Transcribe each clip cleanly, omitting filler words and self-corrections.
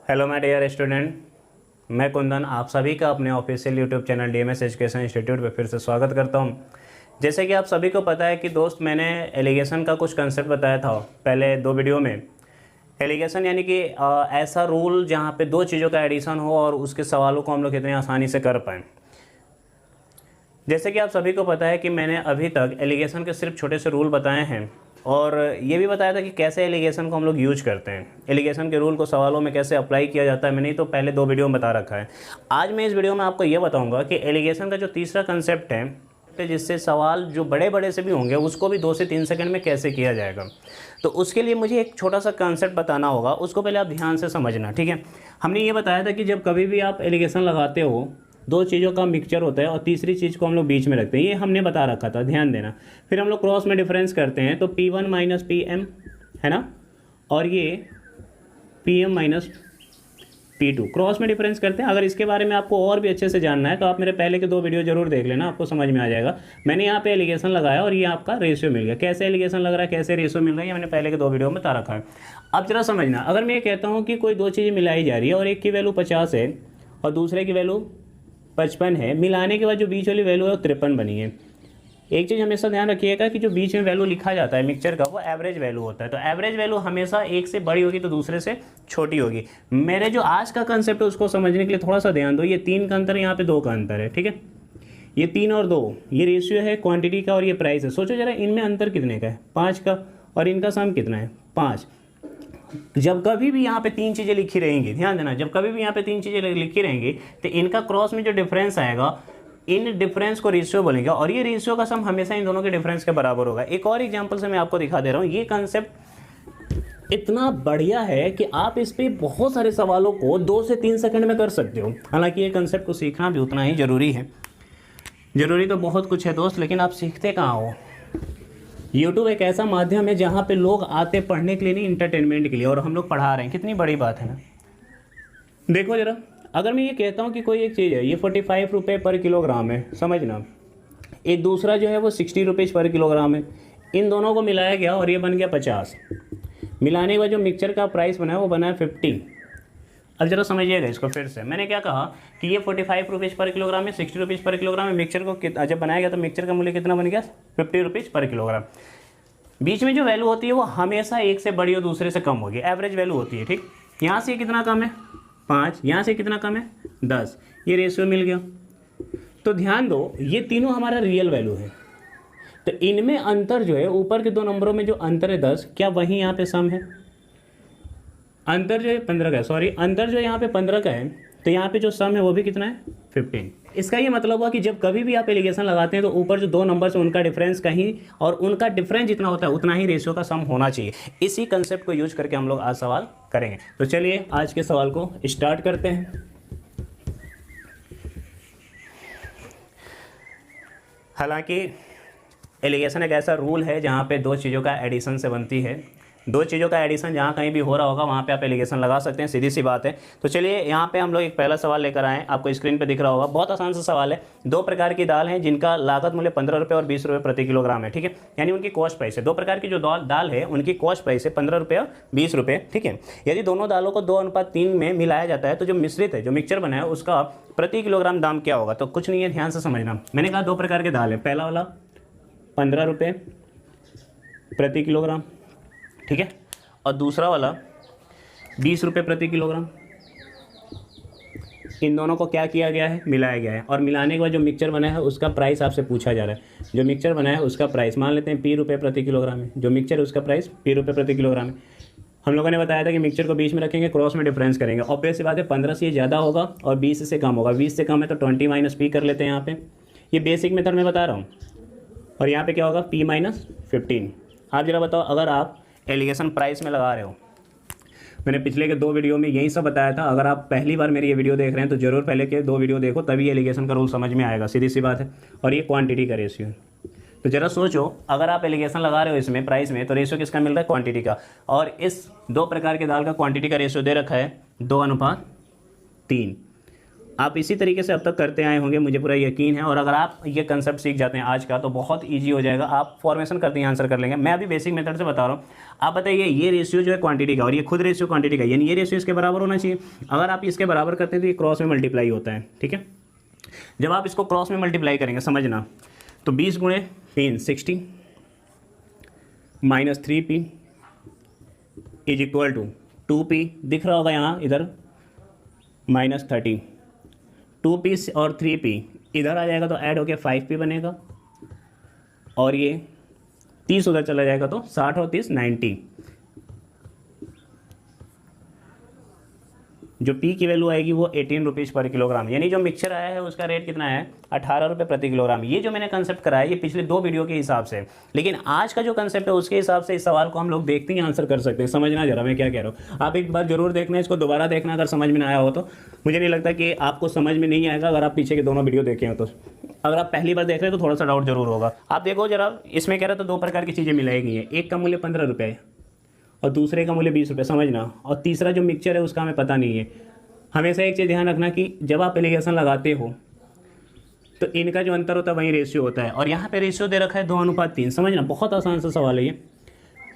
Hello my dear student, मैं कुंदन आप सभी का अपने official YouTube channel DMs education institute पर फिर से स्वागत करता हूं। जैसे कि आप सभी को पता है कि दोस्त मैंने एलिगेशन का कुछ कंसेप्ट बताया था पहले दो वीडियो में। एलिगेशन यानी कि ऐसा रूल जहां पे दो चीज़ों का एडिशन हो और उसके सवालों को हम लोग कितनी आसानी से कर पाएँ। जैसे कि आप सभी को पता है कि मैंने अभी तक एलिगेशन के सिर्फ छोटे से रूल बताए हैं और ये भी बताया था कि कैसे एलिगेशन को हम लोग यूज करते हैं, एलिगेशन के रूल को सवालों में कैसे अप्लाई किया जाता है। मैंने तो पहले दो वीडियो में बता रखा है। आज मैं इस वीडियो में आपको ये बताऊंगा कि एलिगेशन का जो तीसरा कंसेप्ट है, जिससे सवाल जो बड़े बड़े से भी होंगे उसको भी 2 से 3 सेकंड में कैसे किया जाएगा। तो उसके लिए मुझे एक छोटा सा कंसेप्ट बताना होगा, उसको पहले आप ध्यान से समझना, ठीक है। हमने ये बताया था कि जब कभी भी आप एलिगेशन लगाते हो, दो चीज़ों का मिक्सचर होता है और तीसरी चीज़ को हम लोग बीच में रखते हैं, ये हमने बता रखा था, ध्यान देना। फिर हम लोग क्रॉस में डिफरेंस करते हैं तो P1 माइनस PM है ना, और ये PM माइनस P2 क्रॉस में डिफरेंस करते हैं। अगर इसके बारे में आपको और भी अच्छे से जानना है तो आप मेरे पहले के दो वीडियो जरूर देख लेना, आपको समझ में आ जाएगा। मैंने यहाँ पे एलिगेशन लगाया और ये आपका रेशियो मिल गया। कैसे एलिगेशन लग रहा है, कैसे रेशियो मिल रहा है, ये मैंने पहले के दो वीडियो में बता रखा है। अब जरा समझना, अगर मैं ये कहता हूँ कि कोई दो चीज़ें मिलाई जा रही है और एक की वैल्यू 50 है और दूसरे की वैल्यू 55 है, मिलाने के बाद जो बीच वाली वैल्यू है वो 53 बनी है। एक चीज़ हमेशा ध्यान रखिएगा कि जो बीच में वैल्यू लिखा जाता है मिक्सचर का, वो एवरेज वैल्यू होता है। तो एवरेज वैल्यू हमेशा एक से बड़ी होगी तो दूसरे से छोटी होगी। मेरे जो आज का कंसेप्ट है उसको समझने के लिए थोड़ा सा ध्यान दो। ये 3 का अंतर है, यहाँ पे 2 का अंतर है, ठीक है। ये 3 और 2 ये रेशियो है क्वांटिटी का और ये प्राइस है। सोचो जरा, इनमें अंतर कितने का है, 5 का, और इनका सम कितना है, 5। जब कभी भी यहाँ पे 3 चीज़ें लिखी रहेंगी, ध्यान देना, जब कभी भी यहाँ पे 3 चीज़ें लिखी रहेंगी तो इनका क्रॉस में जो डिफरेंस आएगा, इन डिफरेंस को रेशियो बोलेंगे और ये रेशियो का सम हमेशा इन दोनों के डिफरेंस के बराबर होगा। एक और एग्जांपल से मैं आपको दिखा दे रहा हूँ। ये कंसेप्ट इतना बढ़िया है कि आप इस पे बहुत सारे सवालों को 2 से 3 सेकंड में कर सकते हो। हालांकि ये कंसेप्ट को सीखना भी उतना ही जरूरी है। जरूरी तो बहुत कुछ है दोस्त, लेकिन आप सीखते कहाँ हो। यूट्यूब एक ऐसा माध्यम है जहाँ पे लोग आते पढ़ने के लिए, नहीं इंटरटेनमेंट के लिए, और हम लोग पढ़ा रहे हैं। कितनी बड़ी बात है ना। देखो जरा, अगर मैं ये कहता हूँ कि कोई एक चीज़ है, ये 45 रुपये पर किलोग्राम है, समझना। एक दूसरा जो है वो 60 रुपीज़ पर किलोग्राम है। इन दोनों को मिलाया गया और ये बन गया 50। मिलाने के बाद जो मिक्सचर का प्राइस बना है वो बना है 50। अब जरा समझिएगा इसको फिर से। मैंने क्या कहा कि ये 45 रुपीज़ पर किलोग्राम है, 60 रुपीज़ पर किलोग्राम है। मिक्सचर को जब बनाया गया तो मिक्सचर का मूल्य कितना बन गया, 50 रुपीज़ पर किलोग्राम। बीच में जो वैल्यू होती है वो हमेशा एक से बड़ी और दूसरे से कम होगी, एवरेज वैल्यू होती है, ठीक। यहाँ से कितना कम है, 5, यहाँ से कितना कम है, 10। ये रेशियो मिल गया। तो ध्यान दो, ये तीनों हमारा रियल वैल्यू है। तो इनमें अंतर जो है, ऊपर के दो नंबरों में जो अंतर है 10, क्या वही यहाँ पे सम है? अंतर जो है 15 का है, सॉरी, अंतर जो यहाँ पे 15 का है, तो यहाँ पे जो सम है वो भी कितना है, 15। इसका ये मतलब हुआ कि जब कभी भी आप एलिगेशन लगाते हैं तो ऊपर जो दो नंबर्स हैं उनका डिफरेंस कहीं, और उनका डिफरेंस जितना होता है उतना ही रेशियो का सम होना चाहिए। इसी कंसेप्ट को यूज करके हम लोग आज सवाल करेंगे। तो चलिए आज के सवाल को स्टार्ट करते हैं। हालांकि एलिगेशन एक ऐसा रूल है जहाँ पे दो चीज़ों का एडिशन से बनती है। दो चीज़ों का एडिशन जहाँ कहीं भी हो रहा होगा वहाँ पे आप एलिगेशन लगा सकते हैं, सीधी सी बात है। तो चलिए यहाँ पे हम लोग एक पहला सवाल लेकर आए हैं, आपको स्क्रीन पे दिख रहा होगा। बहुत आसान सा सवाल है। 2 प्रकार की दाल है जिनका लागत मूल्य 15 रुपये और 20 रुपये प्रति किलोग्राम है, ठीक है। यानी उनकी कॉस्ट प्राइस है। 2 प्रकार की जो दाल है उनकी कॉस्ट प्राइस है 15 रुपये और 20 रुपये, ठीक है। यदि दोनों दालों को 2:3 में मिलाया जाता है तो जो मिश्रित है, जो मिक्सचर बना है, उसका प्रति किलोग्राम दाम क्या होगा। तो कुछ नहीं है, ध्यान से समझना। मैंने कहा 2 प्रकार के दाल है। पहला वाला 15 रुपये प्रति किलोग्राम, ठीक है, और दूसरा वाला 20 रुपये प्रति किलोग्राम। इन दोनों को क्या किया गया है, मिलाया गया है। और मिलाने के बाद जो मिक्सचर बना है उसका प्राइस आपसे पूछा जा रहा है। जो मिक्सचर बना है उसका प्राइस मान लेते हैं P रुपये प्रति किलोग्राम है। जो मिक्सचर है उसका प्राइस P रुपये प्रति किलोग्राम है। हम लोगों ने बताया था कि मिक्सचर को बीच में रखेंगे, क्रॉस में डिफरेंस करेंगे। ऑब्वियस सी बात है, 15 से ये ज़्यादा होगा और 20 से कम होगा। 20 से कम है तो 20 माइनस P कर लेते हैं यहाँ पे। ये बेसिक मेथड में बता रहा हूँ। और यहाँ पे क्या होगा, P माइनस 15। आप जरा बताओ, अगर आप एलिगेशन प्राइस में लगा रहे हो, मैंने पिछले के 2 वीडियो में यही सब बताया था। अगर आप पहली बार मेरी ये वीडियो देख रहे हैं तो जरूर पहले के 2 वीडियो देखो, तभी एलिगेशन का रूल समझ में आएगा, सीधी सी बात है। और ये क्वांटिटी का रेशियो है। तो जरा सोचो, अगर आप एलिगेशन लगा रहे हो इसमें प्राइस में, तो रेशियो किसका मिल रहा है, क्वांटिटी का। और इस 2 प्रकार के दाल का क्वांटिटी का रेशियो दे रखा है 2:3। आप इसी तरीके से अब तक करते आए होंगे, मुझे पूरा यकीन है। और अगर आप ये कंसेप्ट सीख जाते हैं आज का तो बहुत ईजी हो जाएगा, आप फॉर्मेशन करते ही आंसर कर लेंगे। मैं अभी बेसिक मेथड से बता रहा हूँ। आप बताइए ये रेशियो जो है क्वांटिटी का और ये खुद रेशियो क्वांटिटी का, यानी ये रेशियो इसके बराबर होना चाहिए। अगर आप इसके बराबर करते हैं तो ये क्रॉस में मल्टीप्लाई होता है, ठीक है। जब आप इसको क्रॉस में मल्टीप्लाई करेंगे समझना, तो 20 गुणे 3 60 minus 3p is equal to 2p, दिख रहा होगा यहाँ इधर माइनस 30, 2p और 3p इधर आ जाएगा तो ऐड होकर 5p बनेगा, और ये 30 उधर चला जाएगा तो 60 और 30 90। जो p की वैल्यू आएगी वो 18 रुपीज़ पर किलोग्राम, यानी जो मिक्सचर आया है उसका रेट कितना है 18 रुपये प्रति किलोग्राम। ये जो मैंने कंसेप्ट कराया ये पिछले 2 वीडियो के हिसाब से, लेकिन आज का जो कंसेप्ट है उसके हिसाब से इस सवाल को हम लोग देखते ही आंसर कर सकते हैं। समझना जरा मैं क्या कह रहा हूँ, आप एक बार जरूर देखना, इसको दोबारा देखना अगर समझ में ना आया हो तो। मुझे नहीं लगता कि आपको समझ में नहीं आएगा अगर आप पीछे के दोनों वीडियो देखे हो तो। अगर आप पहली बार देख रहे हैं तो थोड़ा सा डाउट जरूर होगा। आप देखो जरा, इसमें कह रहा था 2 प्रकार की चीज़ें मिलाई गई हैं, एक का मूल्य 15 रुपये और दूसरे का मूल्य 20 रुपये, समझना। और तीसरा जो मिक्सचर है उसका हमें पता नहीं है। हमेशा एक चीज़ ध्यान रखना कि जब आप एलिगेशन लगाते हो तो इनका जो अंतर होता है वही रेशियो होता है, और यहाँ पे रेशियो दे रखा है 2:3। समझना, बहुत आसान सा सवाल है ये।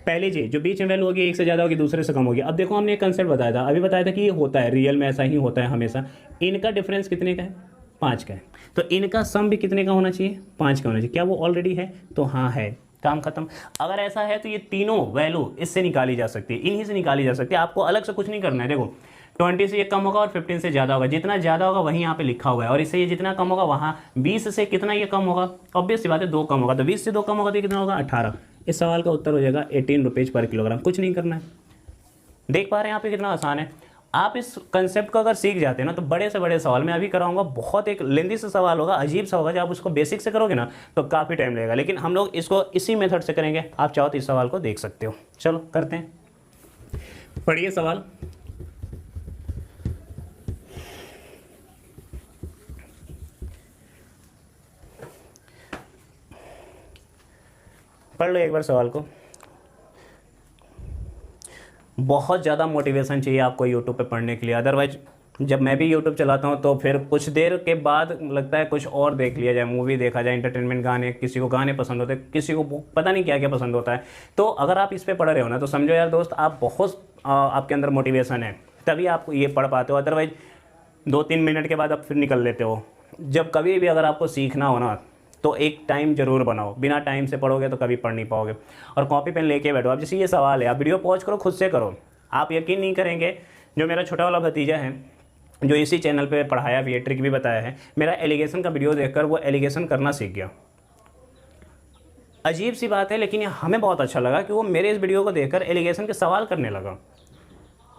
पहली चीज़ जो बीच में वैल्यू होगी एक से ज़्यादा होगी दूसरे से कम होगी। अब देखो हमने एक कंसेप्ट बताया था, अभी बताया था कि ये होता है, रियल में ऐसा ही होता है हमेशा। इनका डिफरेंस कितने का है 5 का है, तो इनका सम भी कितने का होना चाहिए 5 का होना चाहिए। क्या वो ऑलरेडी है? तो हाँ है, काम खत्म। अगर ऐसा है तो ये तीनों वैल्यू इससे निकाली जा सकती है, इन्हीं से निकाली जा सकती है। आपको अलग से कुछ नहीं करना है। देखो 20 से ये कम होगा और 15 से ज़्यादा होगा, जितना ज़्यादा होगा वहीं यहाँ पे लिखा हुआ है, और इससे ये जितना कम होगा वहाँ 20 से कितना ये कम होगा, ऑब्वियस सी बात है 2 कम होगा, तो 20 से 2 कम होगा तो कितना होगा 18। इस सवाल का उत्तर हो जाएगा 18 रुपीज़ पर किलोग्राम। कुछ नहीं करना है। देख पा रहे हैं यहाँ पे कितना आसान है। आप इस कंसेप्ट को अगर सीख जाते हैं ना तो बड़े से बड़े सवाल मैं अभी कराऊंगा, बहुत एक लेंदी सा सवाल होगा, अजीब सा होगा। जब आप उसको बेसिक से करोगे ना तो काफ़ी टाइम लगेगा, लेकिन हम लोग इसको इसी मेथड से करेंगे। आप चाहो तो इस सवाल को देख सकते हो। चलो करते हैं, पढ़िए सवाल। पढ़ लो एक बार सवाल को। बहुत ज़्यादा मोटिवेशन चाहिए आपको यूट्यूब पे पढ़ने के लिए, अदरवाइज जब मैं भी यूट्यूब चलाता हूँ तो फिर कुछ देर के बाद लगता है कुछ और देख लिया जाए, मूवी देखा जाए, एंटरटेनमेंट, गाने। किसी को गाने पसंद होते हैं, किसी को पता नहीं क्या क्या पसंद होता है। तो अगर आप इस पर पढ़ रहे हो ना तो समझो यार दोस्त आप बहुत आपके अंदर मोटिवेशन है, तभी आप ये पढ़ पाते हो। अदरवाइज 2-3 मिनट के बाद आप फिर निकल लेते हो। जब कभी भी अगर आपको सीखना हो ना तो एक टाइम जरूर बनाओ, बिना टाइम से पढ़ोगे तो कभी पढ़ नहीं पाओगे। और कॉपी पेन लेके बैठो। अब जैसे ये सवाल है, आप वीडियो पॉज करो, खुद से करो, आप यकीन नहीं करेंगे। जो मेरा छोटा वाला भतीजा है जो इसी चैनल पे पढ़ाया भी है, ट्रिक भी बताया है, मेरा एलिगेशन का वीडियो देखकर वो एलिगेशन करना सीख गया। अजीब सी बात है, लेकिन हमें बहुत अच्छा लगा कि वो मेरे इस वीडियो को देखकर एलिगेशन के सवाल करने लगा।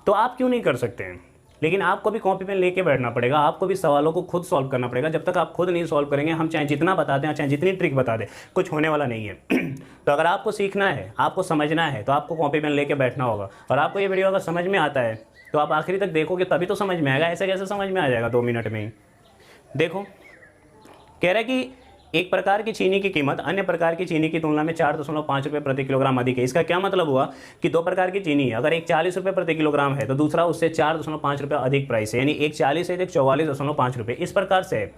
तो आप क्यों नहीं कर सकते हैं? लेकिन आपको भी कॉपी पेन लेके बैठना पड़ेगा, आपको भी सवालों को खुद सॉल्व करना पड़ेगा। जब तक आप खुद नहीं सॉल्व करेंगे, हम चाहे जितना बता दें, चाहे जितनी ट्रिक बता दें, कुछ होने वाला नहीं है। तो अगर आपको सीखना है, आपको समझना है, तो आपको कॉपी पेन लेके बैठना होगा। और आपको ये वीडियो अगर समझ में आता है तो आप आखिरी तक देखोगे तभी तो समझ में आएगा। ऐसे कैसे समझ में आ जाएगा 2 मिनट में ही? देखो कह रहा है कि एक प्रकार की चीनी की कीमत अन्य प्रकार की चीनी की तुलना में 4.5 रुपये प्रति किलोग्राम अधिक है। इसका क्या मतलब हुआ कि 2 प्रकार की चीनी है, अगर एक 40 रुपये प्रति किलोग्राम है तो दूसरा उससे 4.5 रुपये अधिक प्राइस है, यानी एक 40 है तो एक 44.5 रुपये, इस प्रकार से है।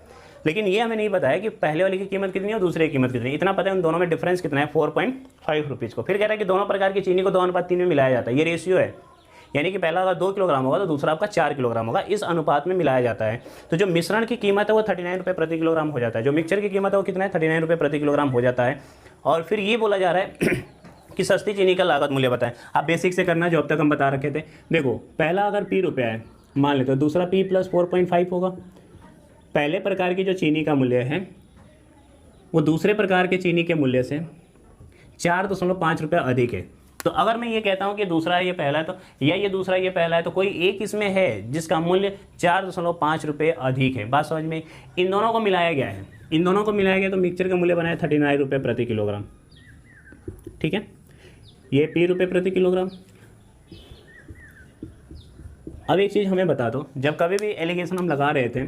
लेकिन ये हमें नहीं बताया कि पहले वाली की कीमत कितनी है और दूसरे की कीमत कितनी है। इतना पता है उन दोनों में डिफरेंस कितना है, 4.5 रुपीज़ को। फिर कह रहा है कि दोनों प्रकार की चीनी को 2:3 में मिलाया जाता है। ये रेशियो है, यानी कि पहला अगर 2 किलोग्राम होगा तो दूसरा आपका 4 किलोग्राम होगा, इस अनुपात में मिलाया जाता है। तो जो मिश्रण की कीमत है वो 39 रुपये प्रति किलोग्राम हो जाता है। जो मिक्सचर की कीमत है वो कितना है, 39 रुपये प्रति किलोग्राम हो जाता है। और फिर ये बोला जा रहा है कि सस्ती चीनी का लागत मूल्य बताएं। आप बेसिक से करना, जो अब तक हम बता रखे थे। देखो पहला अगर P रुपया है मान लेते हो, दूसरा P + 4.5 होगा। पहले प्रकार की जो चीनी का मूल्य है वो दूसरे प्रकार के चीनी के मूल्य से 4.5 रुपये अधिक है। तो अगर मैं ये कहता हूँ कि दूसरा ये पहला है तो, या ये दूसरा ये पहला है, तो कोई एक इसमें है जिसका मूल्य 4.5 रुपये अधिक है। बात समझ में? इन दोनों को मिलाया गया है, इन दोनों को मिलाया गया तो मिक्सचर का मूल्य बना है 39 रुपये प्रति किलोग्राम। ठीक है, ये P रुपये प्रति किलोग्राम। अब एक चीज़ हमें बता दो, जब कभी भी एलिगेशन हम लगा रहे थे,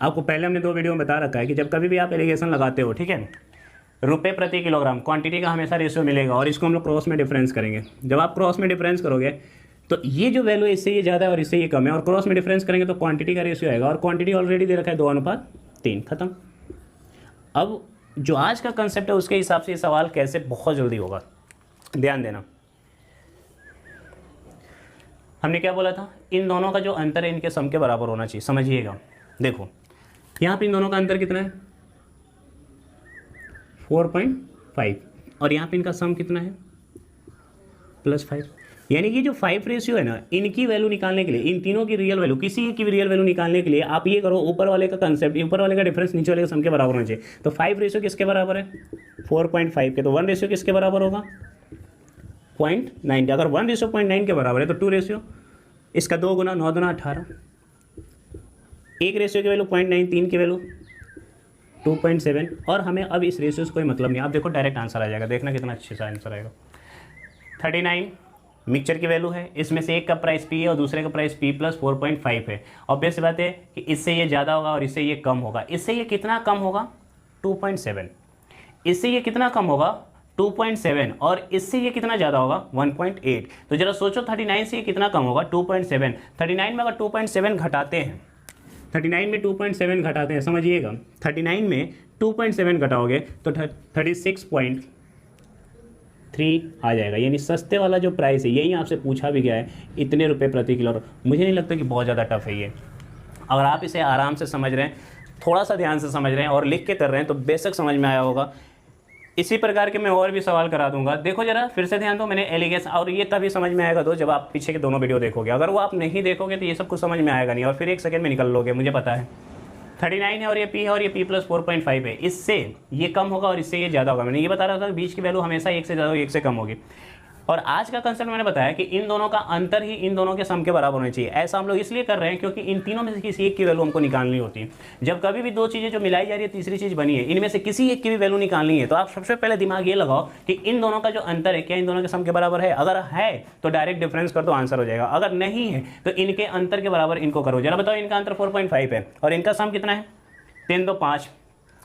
आपको पहले हमने 2 वीडियो में बता रखा है कि जब कभी भी आप एलिगेशन लगाते हो, ठीक है, रुपये प्रति किलोग्राम क्वांटिटी का हमेशा रेशियो मिलेगा, और इसको हम लोग क्रॉस में डिफरेंस करेंगे। जब आप क्रॉस में डिफरेंस करोगे तो ये जो वैल्यू है इससे ये ज़्यादा है और इससे ये कम है, और क्रॉस में डिफरेंस करेंगे तो क्वांटिटी का रेशियो आएगा, और क्वांटिटी ऑलरेडी दे रखा है 2:3, खत्म। अब जो आज का कंसेप्ट है उसके हिसाब से ये सवाल कैसे बहुत जल्दी होगा, ध्यान देना। हमने क्या बोला था, इन दोनों का जो अंतर है इनके सम के बराबर होना चाहिए। समझिएगा, देखो यहाँ पे इन दोनों का अंतर कितना है 4.5, और यहाँ पे इनका सम कितना है +5। यानी कि जो 5 रेशियो है ना, इनकी वैल्यू निकालने के लिए, इन तीनों की रियल वैल्यू, किसी की भी रियल वैल्यू निकालने के लिए आप ये करो, ऊपर वाले का कंसेप्ट, ऊपर वाले का डिफरेंस नीचे वाले का सम के बराबर होना चाहिए। तो 5 रेशियो किसके बराबर है 4.5 के, तो 1 रेशियो किसके बराबर होगा 0.9 के। अगर 1 रेशियो 0.9 के बराबर है तो 2 रेशियो इसका 2 गुना 9 दुना 18, 1 रेशियो की वैल्यू 0.9, 3 की वैल्यू 2.7, और हमें अब इस रेशियो से कोई मतलब नहीं। आप देखो डायरेक्ट आंसर आ जाएगा, देखना कितना अच्छे से आंसर आएगा। 39 मिक्सचर की वैल्यू है, इसमें से एक का प्राइस P है और दूसरे का प्राइस P + 4.5 है। ऑब्वियस सी बात है कि इससे ये ज़्यादा होगा और इससे ये कम होगा। इससे ये कितना कम होगा 2.7, इससे ये कितना कम होगा 2.7, और इससे ये कितना ज़्यादा होगा 1.8। तो जरा सोचो 39 से ये कितना कम होगा 2.7। 39 में अगर 2.7 घटाते हैं, 39 में 2.7 घटाते हैं, समझिएगा 39 में 2.7 घटाओगे तो 36.3 आ जाएगा। यानी सस्ते वाला जो प्राइस है, यही आपसे पूछा भी गया है, इतने रुपए प्रति किलो। मुझे नहीं लगता कि बहुत ज़्यादा टफ है ये। अगर आप इसे आराम से समझ रहे हैं, थोड़ा सा ध्यान से समझ रहे हैं और लिख के कर रहे हैं तो बेशक समझ में आया होगा। इसी प्रकार के मैं और भी सवाल करा दूंगा। देखो जरा फिर से ध्यान दो, मैंने एलिगेशन, और ये तभी समझ में आएगा जब आप पीछे के दोनों वीडियो देखोगे। अगर वो आप नहीं देखोगे तो ये सब कुछ समझ में आएगा नहीं, और फिर 1 सेकंड में निकल लोगे, मुझे पता है। 39 है और ये P है और ये P + 4.5 है, इससे ये कम होगा और इससे ये ज़्यादा होगा। मैंने ये बता रहा था कि बीच की वैल्यू हमेशा 1 से ज़्यादा 1 से कम होगी। और आज का कंसेप्ट मैंने बताया कि इन दोनों का अंतर ही इन दोनों के सम के बराबर होना चाहिए। ऐसा हम लोग इसलिए कर रहे हैं क्योंकि इन तीनों में से किसी एक की वैल्यू हमको निकालनी होती है। जब कभी भी दो चीज़ें जो मिलाई जा रही है, तीसरी चीज़ बनी है, इनमें से किसी एक की भी वैल्यू निकालनी है, तो आप सबसे पहले दिमाग ये लगाओ कि इन दोनों का जो अंतर है क्या इन दोनों के सम के बराबर है। अगर है तो डायरेक्ट डिफरेंस कर दो, आंसर हो जाएगा। अगर नहीं है तो इनके अंतर के बराबर इनको करो। जरा बताओ, इनका अंतर 4.5 है और इनका सम कितना है 3 2 5,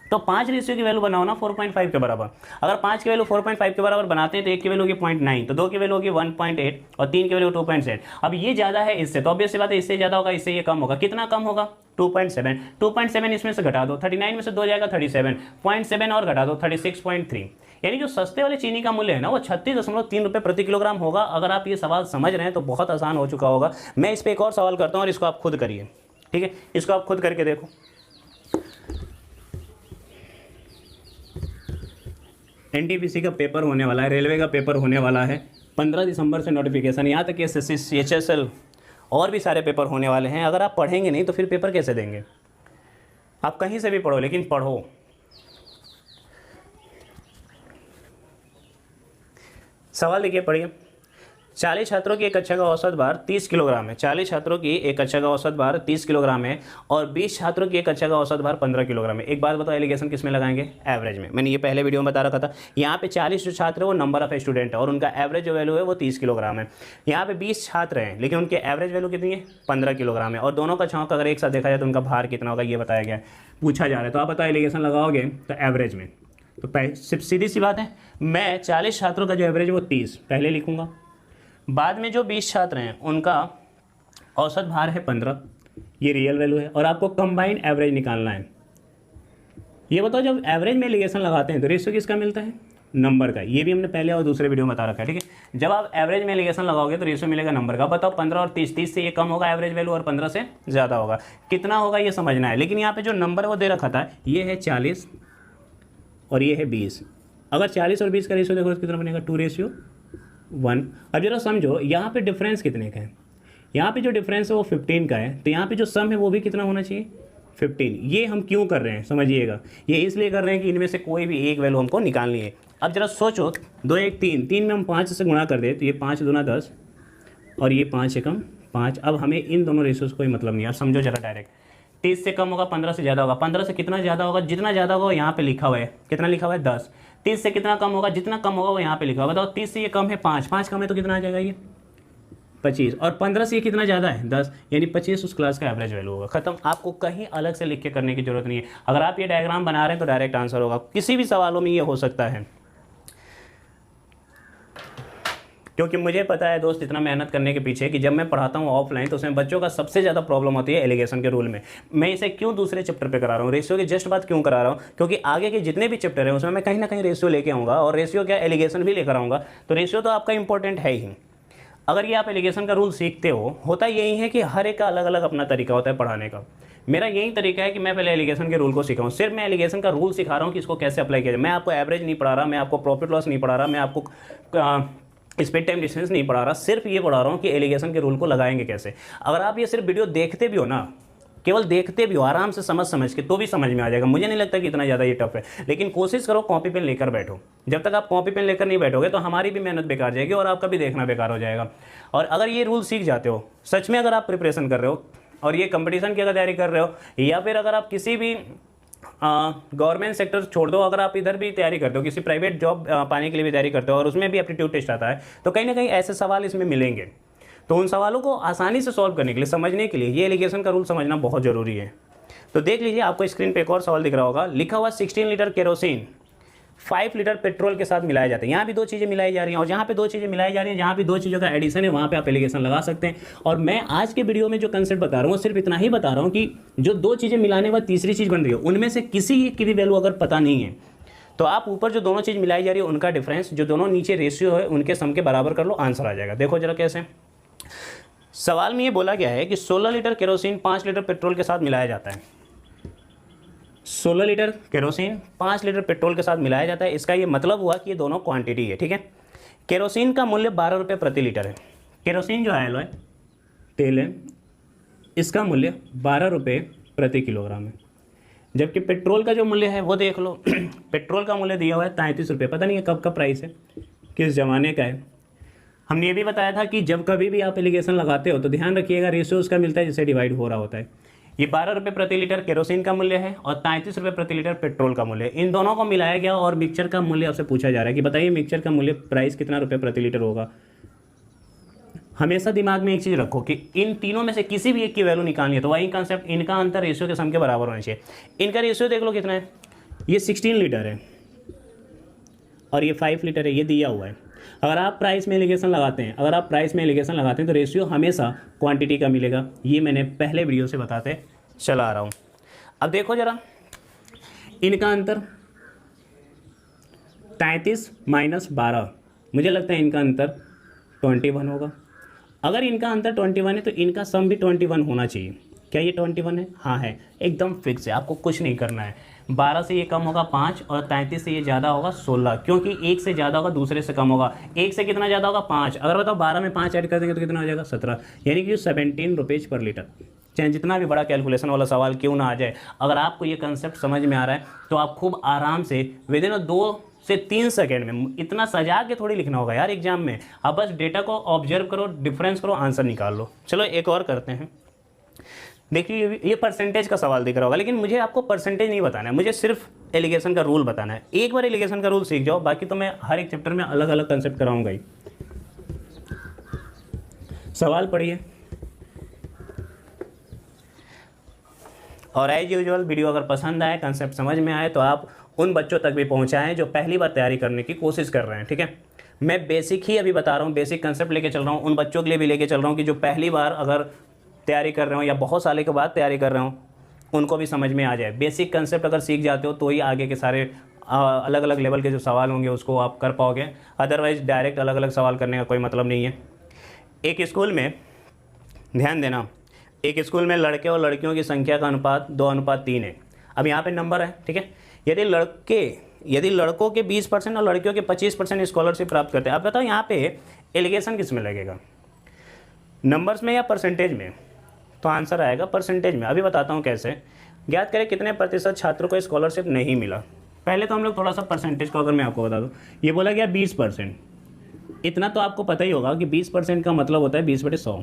तो 5 रेशियो की वैल्यू बनाओ ना 4.5 के बराबर। अगर 5 की वैल्यू 4.5 के बराबर बनाते हैं तो 1 की वैल्यू होगी 0.9, तो 2 की वैल्यू होगी 1.8 और 3 की वैल्यू 2.7। अब ये ज़्यादा है इससे, तो ऑब्वियस सी बात है इससे ज़्यादा होगा, इससे ये कम होगा। कितना कम होगा 2.7। 2.7 इसमें से घटा दो, 39 में से 2 जाएगा 37, 0.7 और घटा दो 36.3। यानी जो सस्ते वाले चीनी का मूल्य है ना वो 36.3 रुपये प्रति किलोग्राम होगा। अगर आप ये सवाल समझ रहे हैं तो बहुत आसान हो चुका होगा। मैं इस पर एक और सवाल करता हूँ और इसको आप खुद करिए, ठीक है। इसको आप खुद करके देखो। एनटीपीसी का पेपर होने वाला है, रेलवे का पेपर होने वाला है 15 दिसंबर से नोटिफिकेशन, यहाँ तक कि एसएससी सीएचएसएल और भी सारे पेपर होने वाले हैं। अगर आप पढ़ेंगे नहीं तो फिर पेपर कैसे देंगे। आप कहीं से भी पढ़ो लेकिन पढ़ो। सवाल देखिए, पढ़िए। 40 छात्रों की एक कक्षा का औसत भार 30 किलोग्राम है। 40 छात्रों की एक कक्षा का औसत भार 30 किलोग्राम है और 20 छात्रों की एक कक्षा का औसत भार 15 किलोग्राम है। एक बात बताओ, एलिगेशन किस में लगाएंगे? एवरेज में। मैंने ये पहले वीडियो में बता रखा था। यहाँ पे 40 जो छात्र है वो नंबर ऑफ स्टूडेंट है और उनका एवरेज जो वैल्यू है वो 30 किलोग्राम है। यहाँ पे 20 छात्र हैं लेकिन उनके एवरेज वैल्यू कितनी है 15 किलोग्राम है, और दोनों का छौंक अगर एक साथ देखा जाए तो उनका भार कितना होगा ये बताया गया है, पूछा जा रहा है। तो आप बताओ एलिगेशन लगाओगे तो एवरेज में, तो सीधी सी बात है, मैं 40 छात्रों का जो एवरेज है वो 30 पहले लिखूंगा, बाद में जो 20 छात्र हैं उनका औसत भार है 15, ये रियल वैल्यू है, और आपको कंबाइंड एवरेज निकालना है। ये बताओ, जब एवरेज में एलिगेशन लगाते हैं तो रेशियो किसका मिलता है? नंबर का। ये भी हमने पहले और दूसरे वीडियो में बता रखा है, ठीक है। जब आप एवरेज में एलिगेशन लगाओगे तो रेशियो मिलेगा नंबर का। बताओ 15 और 30, 30 से ये कम होगा एवरेज वैल्यू और 15 से ज़्यादा होगा, कितना होगा ये समझना है। लेकिन यहाँ पे जो नंबर वो दे रखा था ये है 40 और ये है 20। अगर 40 और 20 का रेशियो देखो तो कितना बनेगा 2:1। अब जरा समझो यहाँ पे डिफरेंस कितने का है, यहाँ पे जो डिफरेंस है वो 15 का है, तो यहाँ पे जो सम है वो भी कितना होना चाहिए 15। ये हम क्यों कर रहे हैं समझिएगा, ये इसलिए कर रहे हैं कि इनमें से कोई भी एक वैल्यू हमको निकालनी है। अब जरा सोचो 2 1 3, 3 में हम 5 से गुणा कर दे तो ये 5 दूना 10 और ये 5 एकम 5। अब हमें इन दोनों रेशियो से कोई मतलब नहीं है। अब समझो जरा डायरेक्ट, 30 से कम होगा 15 से ज़्यादा होगा, 15 से कितना ज़्यादा होगा, जितना ज़्यादा होगा यहाँ पे लिखा हुआ है, कितना लिखा हुआ है 10। 30 से कितना कम होगा, जितना कम होगा वो यहाँ पे लिखा होगा। बताओ 30 से ये कम है 5, 5 कम है तो कितना आ जाएगा ये 25, और 15 से ये कितना ज़्यादा है 10, यानी 25 उस क्लास का एवरेज वैल्यू होगा। खत्म। आपको कहीं अलग से लिख के करने की जरूरत नहीं है। अगर आप ये डायग्राम बना रहे हैं तो डायरेक्ट आंसर होगा। किसी भी सवालों में ये हो सकता है। क्योंकि मुझे पता है दोस्त इतना मेहनत करने के पीछे कि जब मैं पढ़ाता हूँ ऑफलाइन तो उसमें बच्चों का सबसे ज़्यादा प्रॉब्लम होती है एलिगेशन के रूल में। मैं इसे क्यों दूसरे चैप्टर पे करा रहा हूँ, रेशियो की जस्ट बात क्यों करा रहा हूँ, क्योंकि आगे के जितने भी चैप्टर हैं उसमें मैं कहीं ना कहीं रेशियो लेके आऊँगा, और रेशियो क्या एलिगेशन भी लेकर आऊँगा। तो रेशियो तो आपका इंपॉर्टेंट है ही। अगर ये आप एलिगेशन का रूल सीखते हो, होता यही है कि हर एक का अलग अलग अपना तरीका होता है पढ़ाने का। मेरा यही तरीका है कि मैं पहले एलिगेशन के रूल को सिखाऊं। सिर्फ मैं एलिगेशन का रूल सिखा रहा हूँ कि इसको कैसे अप्लाई किया जाए। मैं आपको एवरेज नहीं पढ़ा रहा, मैं आपको प्रॉफिट लॉस नहीं पढ़ा रहा, मैं आपको स्पीड टाइम डिस्टेंस नहीं पढ़ा रहा। सिर्फ ये पढ़ा रहा हूँ कि एलिगेशन के रूल को लगाएंगे कैसे। अगर आप ये सिर्फ वीडियो देखते भी हो ना, केवल देखते भी हो आराम से समझ के, तो भी समझ में आ जाएगा। मुझे नहीं लगता कि इतना ज़्यादा ये टफ है, लेकिन कोशिश करो कॉपी पेन लेकर बैठो। जब तक आप कॉपी पेन लेकर नहीं बैठोगे तो हमारी भी मेहनत बेकार जाएगी और आपका भी देखना बेकार हो जाएगा। और अगर ये रूल सीख जाते हो सच में, अगर आप प्रिपरेशन कर रहे हो और ये कंपटीशन की अगर तैयारी कर रहे हो, या फिर अगर आप किसी भी गवर्नमेंट सेक्टर छोड़ दो, अगर आप इधर भी तैयारी करते हो, किसी प्राइवेट जॉब पाने के लिए भी तैयारी करते हो और उसमें भी एप्टीट्यूड टेस्ट आता है, तो कहीं ना कहीं ऐसे सवाल इसमें मिलेंगे। तो उन सवालों को आसानी से सॉल्व करने के लिए, समझने के लिए ये एलिगेशन का रूल समझना बहुत ज़रूरी है। तो देख लीजिए, आपको स्क्रीन पे एक और सवाल दिख रहा होगा, लिखा हुआ 16 लीटर केरोसिन 5 लीटर पेट्रोल के साथ मिलाए जाते हैं। यहाँ भी दो चीज़ें मिलाई जा रही हैं, और जहाँ पे दो चीज़ें मिलाई जा रही हैं, जहाँ भी दो चीज़ों का एडिशन है, वहाँ पे आप एलिगेशन लगा सकते हैं। और मैं आज के वीडियो में जो कंसेप्ट बता रहा हूँ सिर्फ इतना ही बता रहा हूँ कि जो दो चीज़ें मिलाने के बाद तीसरी चीज़ बन रही है, उनमें से किसी एक की भी वैल्यू अगर पता नहीं है तो आप ऊपर जो दोनों चीज़ मिलाई जा रही है उनका डिफरेंस, जो दोनों नीचे रेशियो है, उनके सम के बराबर कर लो, आंसर आ जाएगा। देखो जरा कैसे। सवाल में ये बोला गया है कि 16 लीटर केरोसिन 5 लीटर पेट्रोल के साथ मिलाया जाता है। 16 लीटर केरोसिन 5 लीटर पेट्रोल के साथ मिलाया जाता है। इसका ये मतलब हुआ कि ये दोनों क्वांटिटी है, ठीक है। केरोसिन का मूल्य 12 रुपये प्रति लीटर है। केरोसिन जो है तेल है, इसका मूल्य 12 रुपये प्रति किलोग्राम है। जबकि पेट्रोल का जो मूल्य है वो देख लो पेट्रोल का मूल्य दिया हुआ है 33 रुपये। पता नहीं है कब का प्राइस है, किस ज़माने का है। हमने ये भी बताया था कि जब कभी भी आप एलिगेशन लगाते हो तो ध्यान रखिएगा रेशियो उसका मिलता है जिससे डिवाइड हो रहा होता है। ये 12 रुपये प्रति लीटर केरोसिन का मूल्य है और 33 रुपये प्रति लीटर पेट्रोल का मूल्य है। इन दोनों को मिलाया गया और मिक्सचर का मूल्य आपसे पूछा जा रहा है कि बताइए मिक्सचर का मूल्य प्राइस कितना रुपये प्रति लीटर होगा। हमेशा दिमाग में एक चीज़ रखो कि इन तीनों में से किसी भी एक की वैल्यू निकालनी है तो वही कंसेप्ट, इनका अंतर रेशियो के सम के बराबर होना चाहिए। इनका रेशियो देख लो कितना है, ये 16 लीटर है और ये 5 लीटर है, ये दिया हुआ है। अगर आप प्राइस में एलिगेशन लगाते हैं तो रेशियो हमेशा क्वांटिटी का मिलेगा। ये मैंने पहले वीडियो से बताते चला आ रहा हूँ। अब देखो जरा, इनका अंतर 33 माइनस 12, मुझे लगता है इनका अंतर 21 होगा। अगर इनका अंतर 21 है तो इनका सम भी 21 होना चाहिए। क्या ये 21 है? हाँ है, एकदम फिक्स है, आपको कुछ नहीं करना है। 12 से ये कम होगा 5 और 33 से ये ज़्यादा होगा 16, क्योंकि एक से ज़्यादा होगा दूसरे से कम होगा। एक से कितना ज़्यादा होगा? 5। अगर बताओ 12 में 5 ऐड कर देंगे तो कितना हो जाएगा? 17, यानी कि 17 रुपीज़ पर लीटर। चाहे जितना भी बड़ा कैलकुलेशन वाला सवाल क्यों ना आ जाए, अगर आपको ये कंसेप्ट समझ में आ रहा है तो आप खूब आराम से विदिन 2 से 3 सेकेंड में, इतना सजा के थोड़ी लिखना होगा यार एग्जाम में, आप बस डेटा को ऑब्जर्व करो, डिफरेंस करो, आंसर निकाल लो। चलो एक और करते हैं। देखिए ये परसेंटेज का सवाल दिख रहा होगा, लेकिन मुझे आपको परसेंटेज नहीं बताना है, मुझे सिर्फ एलिगेशन का रूल बताना है। एक बार एलिगेशन का रूल सीख जाओ, बाकी तो मैं हर एक चैप्टर में अलग अलग कंसेप्ट कराऊंगा ही। सवाल पढ़िए, और एज यूजुअल वीडियो अगर पसंद आए, कंसेप्ट समझ में आए तो आप उन बच्चों तक भी पहुंचाएं जो पहली बार तैयारी करने की कोशिश कर रहे हैं, ठीक है। मैं बेसिक ही अभी बता रहा हूँ, बेसिक कंसेप्ट लेके चल रहा हूँ, उन बच्चों के लिए भी लेके चल रहा हूँ कि जो पहली बार अगर तैयारी कर रहे हो या बहुत सालों के बाद तैयारी कर रहे हो, उनको भी समझ में आ जाए। बेसिक कंसेप्ट अगर सीख जाते हो तो ही आगे के सारे अलग अलग लेवल के जो सवाल होंगे उसको आप कर पाओगे, अदरवाइज डायरेक्ट अलग अलग सवाल करने का कोई मतलब नहीं है। एक स्कूल में, ध्यान देना, एक स्कूल में लड़के और लड़कियों की संख्या का अनुपात 2:3 है। अब यहाँ पे नंबर है, ठीक है। यदि लड़कों के 20% और लड़कियों के 25% स्कॉलरशिप प्राप्त करते हैं, अब बताओ यहाँ पे एलिगेशन किस में लगेगा, नंबर्स में या परसेंटेज में? तो आंसर आएगा परसेंटेज में। अभी बताता हूँ कैसे। ज्ञात करें कितने प्रतिशत छात्रों को स्कॉलरशिप नहीं मिला। पहले तो हम लोग थोड़ा सा परसेंटेज को अगर मैं आपको बता दूँ, ये बोला गया 20%। इतना तो आपको पता ही होगा कि 20% का मतलब होता है 20/100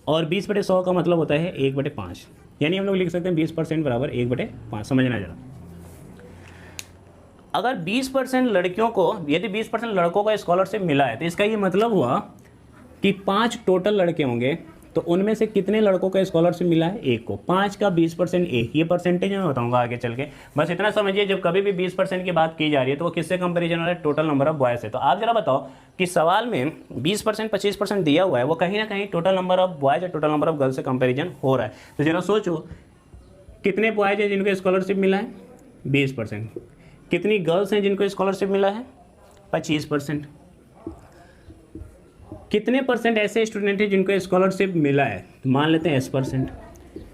और 20/100 का मतलब होता है 1/5, यानी हम लोग लिख सकते हैं 20% बराबर 1/5। समझना जरा, अगर 20% लड़कियों को, यदि 20% लड़कों को स्कॉलरशिप मिला है तो इसका ये मतलब हुआ कि 5 टोटल लड़के होंगे, तो उनमें से कितने लड़कों को स्कॉलरशिप मिला है? एक को। 5 का 20% एक, ये परसेंटेज मैं बताऊंगा आगे चल के। बस इतना समझिए, जब कभी भी 20% की बात की जा रही है तो वो किससे कंपेरिजन हो रहा है? टोटल नंबर ऑफ बॉयज़ है। तो आप जरा बताओ कि सवाल में 20% 25% दिया हुआ है, वो कहीं ना कहीं टोटल नंबर ऑफ बॉयज़ या टोटल नंबर ऑफ गर्ल्स से कंपेरिजन हो रहा है। तो जरा सोचो, कितने बॉयज़ हैं जिनको स्कॉलरशिप मिला है? 20%। कितनी गर्ल्स हैं जिनको स्कॉलरशिप मिला है? 25%। कितने परसेंट ऐसे स्टूडेंट हैं जिनको स्कॉलरशिप मिला है? मान लेते हैं S%।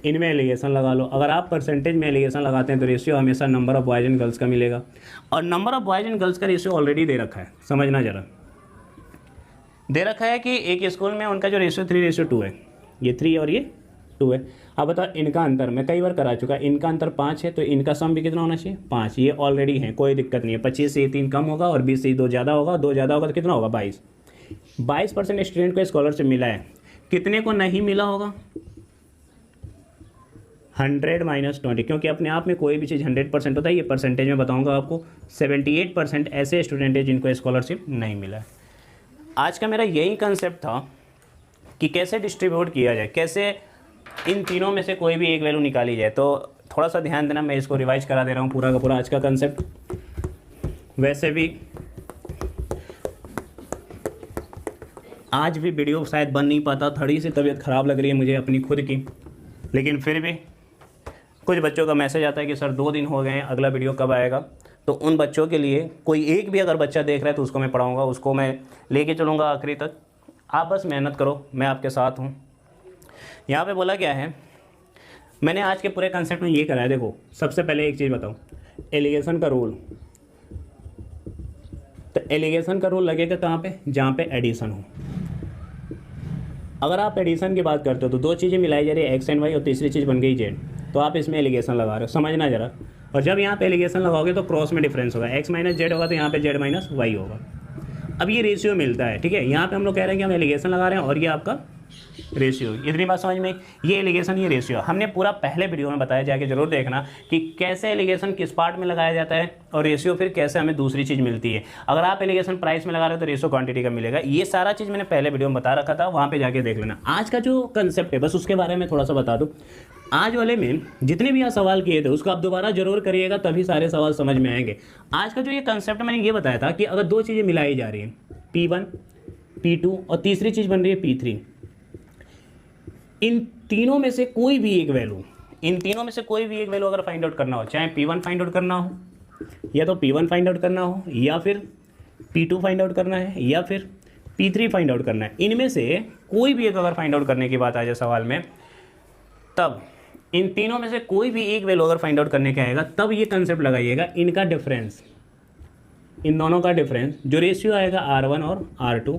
इनमें एलिगेशन लगा लो। अगर आप परसेंटेज में एलिगेशन लगाते हैं तो रेशियो हमेशा number of boys and girls का मिलेगा, और number of boys and girls का रेशियो ऑलरेडी दे रखा है। समझना जरा, दे रखा है कि एक स्कूल में उनका जो रेशियो 3:2 है, ये 3 और ये 2 है। अब बताओ इनका अंतर, मैं कई बार करा चुका, इनका अंतर 5 है, तो इनका सम भी कितना होना चाहिए? 5। ये ऑलरेडी है, कोई दिक्कत नहीं है। 25 से 3 कम होगा और 20 से 2 ज़्यादा होगा। 2 ज़्यादा होगा तो कितना होगा? 22। 22% स्टूडेंट को स्कॉलरशिप मिला है। कितने को नहीं मिला होगा? 100 - 20, क्योंकि अपने आप में कोई भी चीज़ 100% होता है। ये परसेंटेज में बताऊंगा आपको। 78% ऐसे स्टूडेंट हैं जिनको स्कॉलरशिप नहीं मिला है। आज का मेरा यही कंसेप्ट था कि कैसे डिस्ट्रीब्यूट किया जाए, कैसे इन तीनों में से कोई भी एक वैल्यू निकाली जाए। तो थोड़ा सा ध्यान देना, मैं इसको रिवाइज करा दे रहा हूँ पूरा का पूरा आज का कंसेप्ट। वैसे भी आज भी वीडियो शायद बन नहीं पाता, थोड़ी सी तबीयत ख़राब लग रही है मुझे अपनी खुद की, लेकिन फिर भी कुछ बच्चों का मैसेज आता है कि सर 2 दिन हो गए हैं, अगला वीडियो कब आएगा। तो उन बच्चों के लिए कोई एक भी अगर बच्चा देख रहा है तो उसको मैं पढ़ाऊँगा, उसको मैं लेके चलूँगा आखिरी तक। आप बस मेहनत करो, मैं आपके साथ हूँ। यहाँ पे बोला क्या है, मैंने आज के पूरे कंसेप्ट में ये करा है। देखो, सबसे पहले एक चीज़ बताऊँ, एलिगेशन का रूल। तो एलिगेशन का रूल लगेगा कहाँ पे? जहाँ पे एडिशन हो। अगर आप एडिशन की बात करते हो तो 2 चीज़ें मिलाई जा रही है, X एंड Y, और तीसरी चीज़ बन गई Z, तो आप इसमें एलिगेशन लगा रहे हो। समझना जरा। और जब यहाँ पे एलिगेशन लगाओगे तो क्रॉस में डिफरेंस होगा, X - Z होगा तो यहाँ पे Z - Y होगा। अब ये रेशियो मिलता है, ठीक है। यहाँ पे हम लोग कह रहे हैं कि हम एलिगेशन लगा रहे हैं और ये आपका रेशियो। इतनी बात समझ में? ये एलिगेशन, ये रेशियो हमने पूरा पहले वीडियो में बताया, जाके जरूर देखना कि कैसे एलिगेशन किस पार्ट में लगाया जाता है और रेशियो फिर कैसे हमें दूसरी चीज़ मिलती है। अगर आप एलिगेशन प्राइस में लगा रहे हो तो रेशियो क्वांटिटी का मिलेगा। ये सारा चीज़ मैंने पहले वीडियो में बता रखा था, वहाँ पर जाके देख लेना। आज का जो कंसेप्ट है बस उसके बारे में थोड़ा सा बता दूँ। आज वाले में जितने भी आप सवाल किए थे उसको आप दोबारा जरूर करिएगा, तभी सारे सवाल समझ में आएंगे। आज का जो ये कंसेप्ट मैंने ये बताया था कि अगर 2 चीज़ें मिलाई जा रही हैं, P1 P2 और तीसरी चीज़ बन रही है P3, इन तीनों में से कोई भी एक वैल्यू, अगर फाइंड आउट करना हो, चाहे P1 फाइंड आउट करना हो, या तो P1 फाइंड आउट करना हो, या फिर P2 फाइंड आउट करना है, या फिर P3 फाइंड आउट करना है, इनमें से कोई भी एक अगर फाइंड आउट करने की बात आ जाए सवाल में, तब इन तीनों में से कोई भी एक वैल्यू अगर फाइंड आउट करने का आएगा, तब ये कंसेप्ट लगाइएगा, इनका डिफरेंस, इन दोनों का डिफरेंस जो रेशियो आएगा R1 और R2,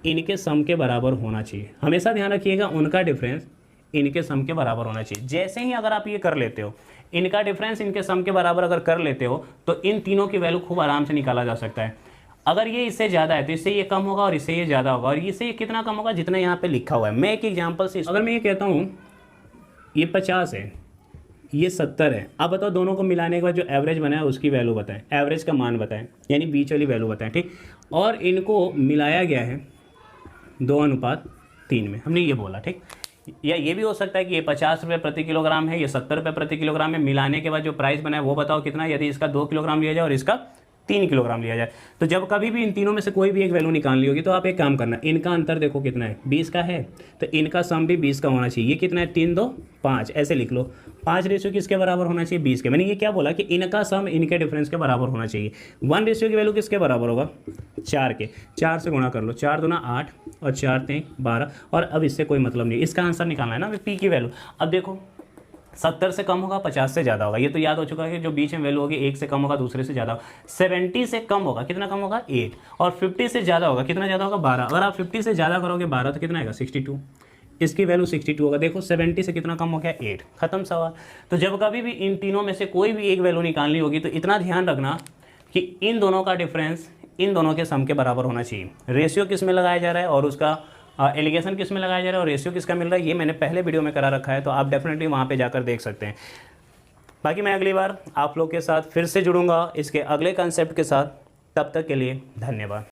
इनके सम के बराबर होना चाहिए। हमेशा ध्यान रखिएगा, उनका डिफरेंस इनके सम के बराबर होना चाहिए। जैसे ही अगर आप ये कर लेते हो, इनका डिफरेंस इनके सम के बराबर अगर कर लेते हो, तो इन तीनों की वैल्यू खूब आराम से निकाला जा सकता है। अगर ये इससे ज़्यादा है तो इससे ये कम होगा और इससे ये ज़्यादा होगा, और इससे ये कितना कम होगा? जितना यहाँ पे लिखा हुआ है। मैं एक एग्जाम्पल से, अगर मैं ये कहता हूँ ये 50 है, ये 70 है, अब बताओ दोनों को मिलाने के बाद जो एवरेज बना है उसकी वैल्यू बताएं, एवरेज का मान बताएं, यानी बीच वाली वैल्यू बताएं, ठीक। और इनको मिलाया गया है 2:3 में, हमने ये बोला, ठीक। या ये भी हो सकता है कि ये 50 रुपये प्रति किलोग्राम है, ये 70 रुपये प्रति किलोग्राम है, मिलाने के बाद जो प्राइस बना है वो बताओ कितना, यदि इसका 2 किलोग्राम लिया जाए और इसका 3 किलोग्राम लिया जाए। तो जब कभी भी इन तीनों में से कोई भी एक वैल्यू निकालनी होगी तो आप एक काम करना, इनका अंतर देखो कितना है, 20 का है, तो इनका सम भी 20 का होना चाहिए। ये कितना है? 3, 2, 5, ऐसे लिख लो। 5 रेशियो किसके बराबर होना चाहिए? 20 के। मैंने ये क्या बोला कि इनका सम इनके डिफरेंस के बराबर होना चाहिए। 1 रेशियो की वैल्यू किसके बराबर होगा? 4 के। 4 से गुणा कर लो, 4 दूना 8 और 4 3 12, और अब इससे कोई मतलब नहीं, इसका आंसर निकालना है ना पी की वैल्यू। अब देखो 70 से कम होगा, 50 से ज़्यादा होगा, ये तो याद हो चुका है कि जो बीच में वैल्यू होगी एक से कम होगा, दूसरे से ज़्यादा होगा। 70 से कम होगा, कितना कम होगा? 8, और 50 से ज़्यादा होगा, कितना ज़्यादा होगा? 12। अगर आप 50 से ज़्यादा करोगे 12 तो कितना आएगा? 62। इसकी वैल्यू 62 होगा। देखो 70 से कितना कम हो गया? 8। खत्म सवाल। तो जब कभी भी इन तीनों में से कोई भी एक वैल्यू निकालनी होगी तो इतना ध्यान रखना कि इन दोनों का डिफरेंस इन दोनों के सम के बराबर होना चाहिए। रेशियो किस में लगाया जा रहा है और उसका एलिगेशन किस में लगाया जा रहा है और रेशियो किसका मिल रहा है, ये मैंने पहले वीडियो में करा रखा है, तो आप डेफिनेटली वहाँ पे जाकर देख सकते हैं। बाकी मैं अगली बार आप लोग के साथ फिर से जुड़ूंगा इसके अगले कंसेप्ट के साथ। तब तक के लिए धन्यवाद।